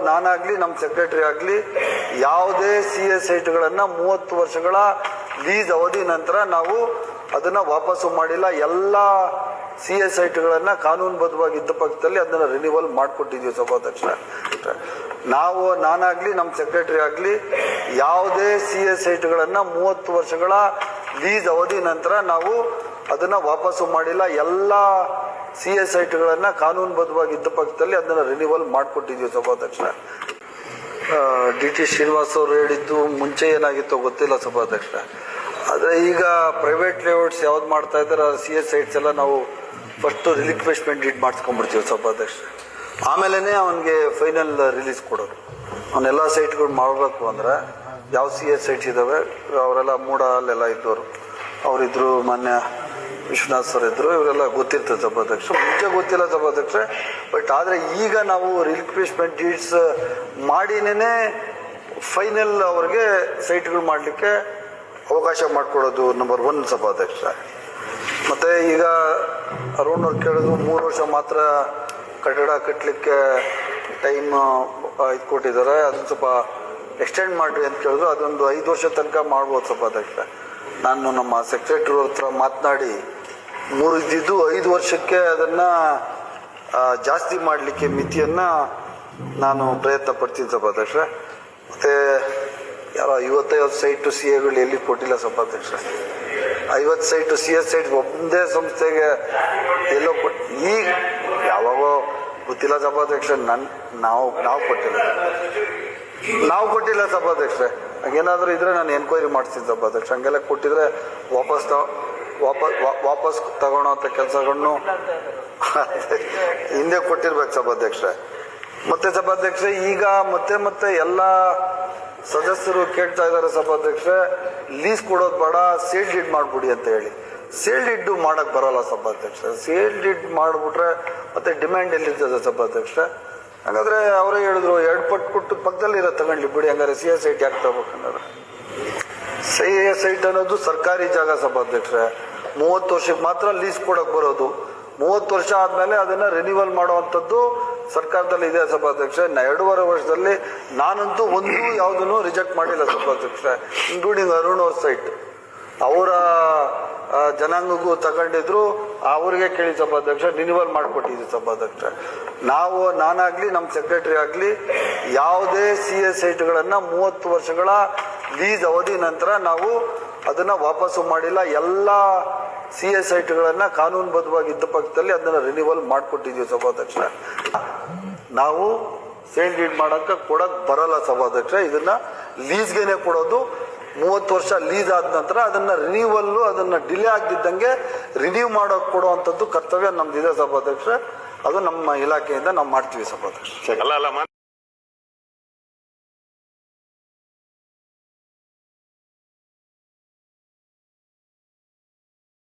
ನಾನಾಗ್ಲಿ ನಮ್ಮ ಸೆಕ್ರೆಟರಿ ಆಗಲಿ ಯಾವುದೇ CA ಸೈಟ್ಗಳನ್ನು 30 ವರ್ಷಗಳ ಲೀಸ್ ಅವಧಿ ನಂತರ ನಾವು ಅದನ್ನ ವಾಪಸ್ಸು ಮಾಡಿಲ್ಲ. ಎಲ್ಲ CA ಸೈಟ್ಗಳನ್ನು ಕಾನೂನುಬದ್ಧವಾಗಿ ಇದ್ದ ಪಕ್ಷದಲ್ಲಿ ಅದನ್ನ ರಿನಿವಲ್ ಮಾಡಿಕೊಟ್ಟಿದ್ದೀವಿ ಸಭಾಧ್ಯಕ್ಷ. ನಾನಾಗ್ಲಿ ನಮ್ಮ ಸೆಕ್ರೆಟರಿ ಆಗಲಿ ಯಾವುದೇ CA ಸೈಟ್ಗಳನ್ನು 30 ವರ್ಷಗಳ ಲೀಸ್ ಅವಧಿ ನಂತರ ನಾವು ಅದನ್ನ ವಾಪಸ್ಸು ಮಾಡಿಲ್ಲ. ಎಲ್ಲ CA ಸೈಟ್ಗಳನ್ನು ಕಾನೂನುಬದ್ಧವಾಗಿ ಇದ್ದ ಪಕ್ಷದಲ್ಲಿ ಅದನ್ನ ರಿನಿವಲ್ ಮಾಡಿಕೊಟ್ಟಿದ್ದೀವಿ ಸಭಾಧ್ಯಕ್ಷ. DT ಶ್ರೀನಿವಾಸ್ ಅವರು ಹೇಳಿದ್ದು ಮುಂಚೆ ಏನಾಗಿತ್ತೋ ಗೊತ್ತಿಲ್ಲ ಸಭಾಧ್ಯಕ್ಷ. ಆದರೆ ಈಗ ಪ್ರೈವೇಟ್ ಲೇಔಟ್ಸ್ ಯಾವ್ದು ಮಾಡ್ತಾ ಇದ್ದಾರೆ CA ಸೈಟ್ಸ್ ಎಲ್ಲ ನಾವು ಫಸ್ಟ್ ರಿಲಿಕ್ವೆಸ್ಟ್ಮೆಂಟ್ ಡೀಡ್ ಮಾಡಿಸ್ಕೊಂಡ್ಬಿಡ್ತೀವಿ ಸಭಾಧ್ಯಕ್ಷ. ಆಮೇಲೆ ಅವನಿಗೆ ಫೈನಲ್ ರಿಲೀಸ್ ಕೊಡೋದು. ಅವನ್ನೆಲ್ಲ ಸೈಟ್ಗಳು ಮಾಡಬೇಕು ಅಂದ್ರೆ ಯಾವ CA ಸೈಟ್ಸ್ ಇದ್ದಾವೆ ಅವರೆಲ್ಲ ಮೂಡಲ್ಲೆಲ್ಲ ಇದ್ದವರು ಅವರಿದ್ರು, ಮಾನ್ಯ ವಿಶ್ವನಾಥ್ ಸರ್ ಇದ್ರು, ಇವರೆಲ್ಲ ಗೊತ್ತಿರ್ತದೆ ಸಭಾಧ್ಯಕ್ಷ. ಮುಂಚೆ ಗೊತ್ತಿಲ್ಲ ಸಭಾಧ್ಯಕ್ಷ. ಬಟ್ ಆದರೆ ಈಗ ನಾವು ರಿಲಿಕ್ವೆಸ್ಟ್ಮೆಂಟ್ ಡೀಡ್ಸ್ ಮಾಡಿನೇ ಫೈನಲ್ ಅವ್ರಿಗೆ ಸೈಟ್ಗಳು ಮಾಡಲಿಕ್ಕೆ ಅವಕಾಶ ಮಾಡಿಕೊಡೋದು ನಂಬರ್ 1 ಸಭಾಧ್ಯಕ್ಷ. ಮತ್ತೆ ಈಗ ಅರುಣ್ ಅವ್ರು ಕೇಳೋದು 3 ವರ್ಷ ಮಾತ್ರ ಕಟ್ಟಡ ಕಟ್ಟಲಿಕ್ಕೆ ಟೈಮ್ ಇದು ಕೊಟ್ಟಿದ್ದಾರೆ, ಅದನ್ನು ಸ್ವಲ್ಪ ಎಕ್ಸ್ಟೆಂಡ್ ಮಾಡಿರಿ ಅಂತ ಕೇಳಿದ್ರು. ಅದೊಂದು 5 ವರ್ಷ ತನಕ ಮಾಡ್ಬೋದು ಸಭಾಧ್ಯಕ್ಷ. ನಾನು ನಮ್ಮ ಸೆಕ್ರೆಟರಿ ಹತ್ರ ಮಾತನಾಡಿ 3 ಇದ್ದಿದ್ದು 5 ವರ್ಷಕ್ಕೆ ಅದನ್ನ ಜಾಸ್ತಿ ಮಾಡಲಿಕ್ಕೆ ಮಿತಿಯನ್ನ ನಾನು ಪ್ರಯತ್ನ ಪಡ್ತೀನಿ ಸಭಾಧ್ಯಕ್ಷ. ಮತ್ತೆ ಯಾರೋ 55 ಸೈಟು CAಗಳು ಎಲ್ಲಿ ಕೊಟ್ಟಿಲ್ಲ ಸಭಾಧ್ಯಕ್ಷ. 50 ಸೈಟು CS ಸೈಟ್ ಒಂದೇ ಸಂಸ್ಥೆಗೆ ಎಲ್ಲೋ ಈಗ ಯಾವಾಗೋ ಗೊತ್ತಿಲ್ಲ ಸಭಾಧ್ಯಕ್ಷ. ನಾವು ಕೊಟ್ಟಿಲ್ಲ ಸಭಾಧ್ಯಕ್ಷ. ಹಾಗೇನಾದ್ರೂ ಇದ್ರೆ ನಾನು ಎನ್ಕ್ವೈರಿ ಮಾಡ್ತೀನಿ ಸಭಾಧ್ಯಕ್ಷ. ಹಂಗೆಲ್ಲ ಕೊಟ್ಟಿದ್ರೆ ವಾಪಸ್ ತಗೊಳ್ಳೋ ಅಂತ ಕೆಲಸಗಳನ್ನು ಹಿಂದೆ ಕೊಟ್ಟಿರ್ಬೇಕು ಸಭಾಧ್ಯಕ್ಷ. ಮತ್ತೆ ಸಭಾಧ್ಯಕ್ಷ ಈಗ ಮತ್ತೆ ಎಲ್ಲ ಸದಸ್ಯರು ಕೇಳ್ತಾ ಇದ್ದಾರೆ ಸಭಾಧ್ಯಕ್ಷ, ಲೀಸ್ ಕೊಡೋದು ಬೇಡ, ಸೇಲ್ ಡೀಡ್ ಮಾಡ್ಬಿಡಿ ಅಂತ ಹೇಳಿ. ಸೇಲ್ ಡೀಡ್ ಮಾಡಕ್ ಬರಲ್ಲ ಸಭಾಧ್ಯಕ್ಷ. ಸೇಲ್ ಡೀಡ್ ಮಾಡ್ಬಿಟ್ರೆ ಮತ್ತೆ ಡಿಮ್ಯಾಂಡ್ ಎಲ್ಲಿರ್ತದೆ ಸಭಾಧ್ಯಕ್ಷ. ಹಾಗಾದ್ರೆ ಅವರೇ ಹೇಳಿದ್ರು 2 ಪಟ್ಟು ಕೊಟ್ಟು ಪಕ್ಕದಲ್ಲಿ ಇರೋ ತಗೊಂಡ್ಲಿ ಬಿಡಿ, ಹಂಗಾರೆ CA ಸೈಟ್ ಯಾಕೆ ತಗೋಬೇಕಂದ್ರೆ. CA ಸೈಟ್ ಅನ್ನೋದು ಸರ್ಕಾರಿ ಜಾಗ ಸಭಾಧ್ಯಕ್ಷ. 30 ವರ್ಷಕ್ಕೆ ಮಾತ್ರ ಲೀಸ್ ಕೊಡಕ್ ಬರೋದು. 30 ವರ್ಷ ಆದ್ಮೇಲೆ ಅದನ್ನ ರಿನಿವಲ್ ಮಾಡುವಂಥದ್ದು ಸರ್ಕಾರದಲ್ಲಿ ಇದೆ ಸಭಾಧ್ಯಕ್ಷ. 2.5 ವರ್ಷದಲ್ಲಿ ನಾನಂತೂ ಯಾವುದನ್ನು ರಿಜೆಕ್ಟ್ ಮಾಡಿಲ್ಲ ಸಭಾಧ್ಯಕ್ಷ, ಇನ್ಕ್ಲೂಡಿಂಗ್ ಅರುಣ್ ಅವ್ರ ಸೈಟ್. ಅವರ ಜನಾಂಗಗೂ ತಗೊಂಡಿದ್ರು, ಅವ್ರಿಗೆ ಕೇಳಿ ಸಭಾಧ್ಯಕ್ಷ, ರಿನಿವಲ್ ಮಾಡಿಕೊಟ್ಟಿದ್ವಿ ಸಭಾಧ್ಯಕ್ಷ. ನಾನಾಗ್ಲಿ ನಮ್ಮ ಸೆಕ್ರೆಟರಿ ಆಗಲಿ ಯಾವುದೇ CA ಸೈಟ್ಗಳನ್ನು 30 ವರ್ಷಗಳ ಲೀಸ್ ಅವಧಿ ನಂತರ ನಾವು ಅದನ್ನ ವಾಪಸ್ಸು ಮಾಡಿಲ್ಲ. ಎಲ್ಲ CA ಸೈಟ್ಗಳನ್ನು ಕಾನೂನುಬದ್ಧವಾಗಿ ಇದ್ದ ಪಕ್ಷದಲ್ಲಿ ಅದನ್ನ ರಿನಿವಲ್ ಮಾಡಿಕೊಟ್ಟಿದ್ವಿ ಸಭಾಧ್ಯಕ್ಷ. ನಾವು ಸೇಲ್ ಡೀಡ್ ಕೊಡಕ್ ಬರಲ್ಲ ಸಭಾಧ್ಯಕ್ಷ. ಇದನ್ನ ಲೀಸ್ಗೆನೆ ಕೊಡೋದು. 30 ವರ್ಷ ಲೀಸ್ ಆದ ನಂತರ ಅದನ್ನ ಅದನ್ನ ಡಿಲೇ ಆಗದಿದ್ದಂಗೆ ರಿನ್ಯೂ ಮಾಡೋಕೆ ಕೊಡುವಂಥದ್ದು ಕರ್ತವ್ಯ ನಮ್ದಿದೆ ಸಭಾಧ್ಯಕ್ಷ. ಅದು ನಮ್ಮ ಇಲಾಖೆಯಿಂದ ನಾವು ಮಾಡ್ತೀವಿ ಸಭಾಧ್ಯಕ್ಷ.